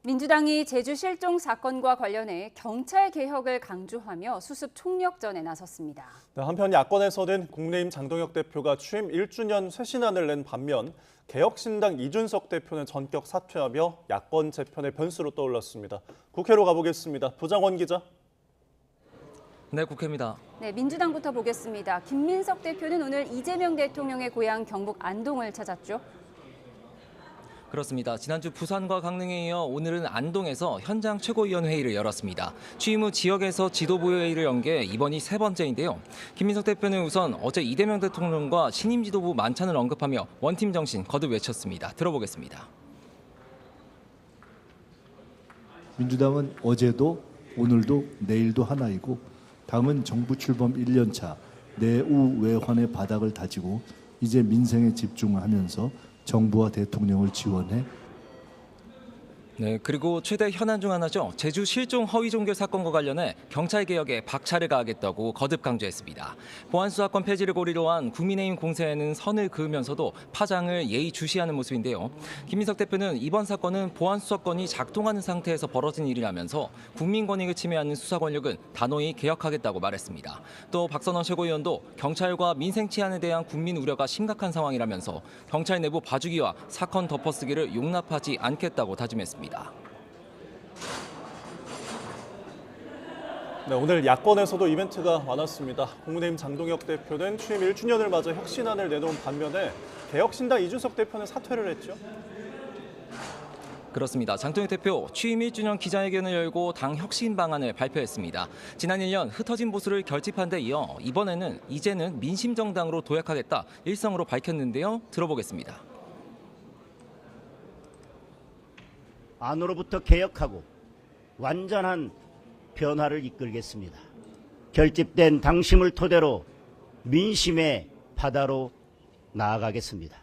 민주당이 제주 실종 사건과 관련해 경찰 개혁을 강조하며 수습 총력전에 나섰습니다. 한편 야권에서는 국민의힘 장동혁 대표가 취임 1주년 쇄신안을 낸 반면 개혁신당 이준석 대표는 전격 사퇴하며 야권 재편의 변수로 떠올랐습니다. 국회로 가보겠습니다. 부장원 기자. 네, 국회입니다. 네, 민주당부터 보겠습니다. 김민석 대표는 오늘 이재명 대통령의 고향 경북 안동을 찾았죠. 그렇습니다. 지난주 부산과 강릉에 이어 오늘은 안동에서 현장 최고위원회의를 열었습니다. 취임 후 지역에서 지도부 회의를 연 게 이번이 세 번째인데요. 김민석 대표는 우선 어제 이재명 대통령과 신임 지도부 만찬을 언급하며 원팀 정신 거듭 외쳤습니다. 들어보겠습니다. 민주당은 어제도 오늘도 내일도 하나이고 당은 정부 출범 1년차 내우 외환의 바닥을 다지고 이제 민생에 집중하면서 정부와 대통령을 지원해. 네, 그리고 최대 현안 중 하나죠. 제주 실종 허위 종결 사건과 관련해 경찰 개혁에 박차를 가하겠다고 거듭 강조했습니다. 보안 수사권 폐지를 고리로 한 국민의힘 공세에는 선을 그으면서도 파장을 예의주시하는 모습인데요. 김민석 대표는 이번 사건은 보안 수사권이 작동하는 상태에서 벌어진 일이라면서 국민 권익을 침해하는 수사 권력은 단호히 개혁하겠다고 말했습니다. 또 박선원 최고위원도 경찰과 민생 치안에 대한 국민 우려가 심각한 상황이라면서 경찰 내부 봐주기와 사건 덮어쓰기를 용납하지 않겠다고 다짐했습니다. 네, 오늘 야권에서도 이벤트가 많았습니다. 국민의힘 장동혁 대표는 취임 1주년을 맞아 혁신안을 내놓은 반면에 개혁신당 이준석 대표는 사퇴를 했죠. 그렇습니다. 장동혁 대표 취임 1주년 기자회견을 열고 당 혁신 방안을 발표했습니다. 지난 1년 흩어진 보수를 결집한 데 이어 이번에는 이제는 민심정당으로 도약하겠다 일성으로 밝혔는데요. 들어보겠습니다. 안으로부터 개혁하고 완전한 변화를 이끌겠습니다. 결집된 당심을 토대로 민심의 바다로 나아가겠습니다.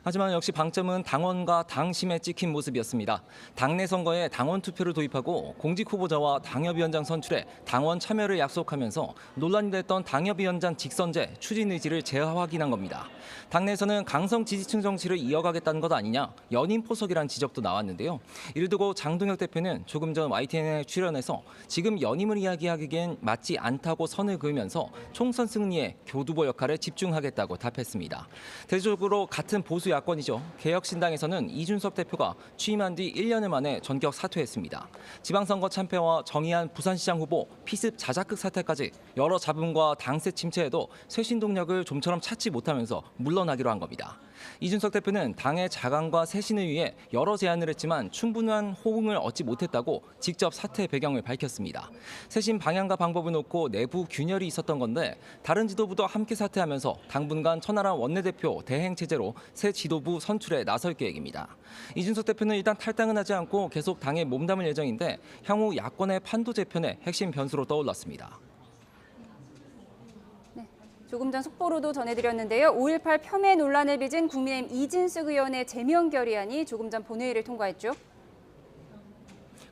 하지만 역시 방점은 당원과 당심에 찍힌 모습이었습니다. 당내 선거에 당원 투표를 도입하고 공직 후보자와 당협위원장 선출에 당원 참여를 약속하면서 논란이 됐던 당협위원장 직선제 추진 의지를 재확인한 겁니다. 당내에서는 강성 지지층 정치를 이어가겠다는 것 아니냐, 연임 포석이란 지적도 나왔는데요. 이를 두고 장동혁 대표는 조금 전 YTN에 출연해서 지금 연임을 이야기하기엔 맞지 않다고 선을 그으면서 총선 승리에 교두보 역할에 집중하겠다고 답했습니다. 대체적으로 같은 보수 야권이죠. 개혁신당에서는 이준석 대표가 취임한 뒤 1년을 만에 전격 사퇴했습니다. 지방선거 참패와 정의한 부산시장 후보 피습 자작극 사태까지 여러 잡음과 당세 침체에도 쇄신 동력을 좀처럼 찾지 못하면서 물러나기로 한 겁니다. 이준석 대표는 당의 자강과 쇄신을 위해 여러 제안을 했지만 충분한 호응을 얻지 못했다고 직접 사퇴 배경을 밝혔습니다. 쇄신 방향과 방법을 놓고 내부 균열이 있었던 건데 다른 지도부도 함께 사퇴하면서 당분간 천하람 원내대표 대행 체제로 새 지도부 선출에 나설 계획입니다. 이준석 대표는 일단 탈당은 하지 않고 계속 당에 몸담을 예정인데 향후 야권의 판도 재편의 핵심 변수로 떠올랐습니다. 조금 전 속보로도 전해드렸는데요. 5.18 폄훼 논란을 빚은 국민의힘 이진숙 의원의 제명 결의안이 조금 전 본회의를 통과했죠.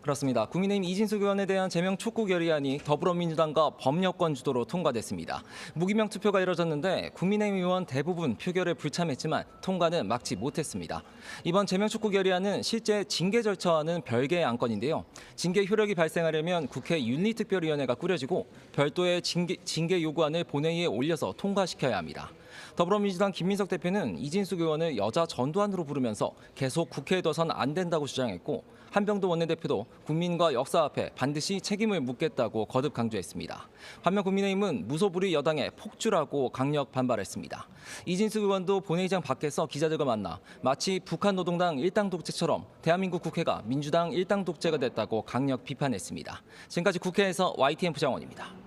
그렇습니다. 국민의힘 이진숙 의원에 대한 제명 촉구 결의안이 더불어민주당과 범여권 주도로 통과됐습니다. 무기명 투표가 이뤄졌는데 국민의힘 의원 대부분 표결에 불참했지만 통과는 막지 못했습니다. 이번 제명 촉구 결의안은 실제 징계 절차와는 별개의 안건인데요. 징계 효력이 발생하려면 국회 윤리특별위원회가 꾸려지고 별도의 징계 요구안을 본회의에 올려서 통과시켜야 합니다. 더불어민주당 김민석 대표는 이진숙 의원을 여자 전두환으로 부르면서 계속 국회에 둬선 안 된다고 주장했고 한병도 원내대표도 국민과 역사 앞에 반드시 책임을 묻겠다고 거듭 강조했습니다. 반면 국민의힘은 무소불위 여당에 폭주라고 강력 반발했습니다. 이진숙 의원도 본회의장 밖에서 기자들과 만나 마치 북한 노동당 일당 독재처럼 대한민국 국회가 민주당 일당 독재가 됐다고 강력 비판했습니다. 지금까지 국회에서 YTN 부장원입니다.